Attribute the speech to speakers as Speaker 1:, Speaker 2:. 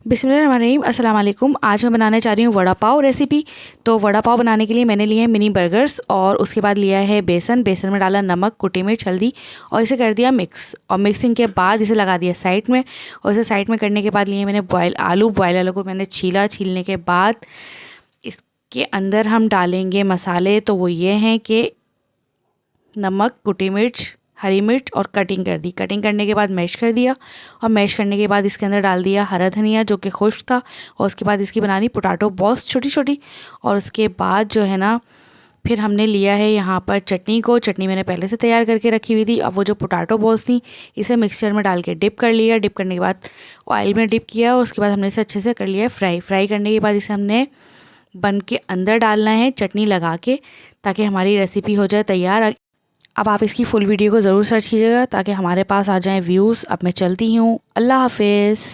Speaker 1: बिस्मिल्लाहिर्रहमानिर्रहीम, अस्सलाम वालेकुम। आज मैं बनाने जा रही हूँ वड़ा पाव रेसिपी। तो वड़ा पाव बनाने के लिए मैंने लिए हैं मिनी बर्गर्स और उसके बाद लिया है बेसन। बेसन में डाला नमक, कुटी मिर्च, हल्दी और इसे कर दिया मिक्स। और मिक्सिंग के बाद इसे लगा दिया साइड में। और इसे साइड में करने के बाद लिए मैंने बॉयल आलू को मैंने छीला। छीलने के बाद इसके अंदर हम डालेंगे मसाले। तो वो ये हैं कि नमक, कुटी मिर्च, हरी मिर्च और कटिंग कर दी। कटिंग करने के बाद मैश कर दिया और मैश करने के बाद इसके अंदर डाल दिया हरा धनिया जो कि खुश्क था। और उसके बाद इसकी बनानी पोटैटो बॉल्स छोटी छोटी। और उसके बाद जो है ना, फिर हमने लिया है यहाँ पर चटनी को। चटनी मैंने पहले से तैयार करके रखी हुई थी। अब वो जो पोटैटो बॉल्स थी इसे मिक्सचर में डाल के डिप कर लिया। डिप करने के बाद ऑयल में डिप किया और उसके बाद हमने इसे अच्छे से कर लिया फ्राई। फ्राई करने के बाद इसे हमने बन के अंदर डालना है चटनी लगा के, ताकि हमारी रेसिपी हो जाए तैयार। अब आप इसकी फुल वीडियो को ज़रूर सर्च कीजिएगा ताकि हमारे पास आ जाएं व्यूज़। अब मैं चलती हूँ, अल्लाह हाफिज़।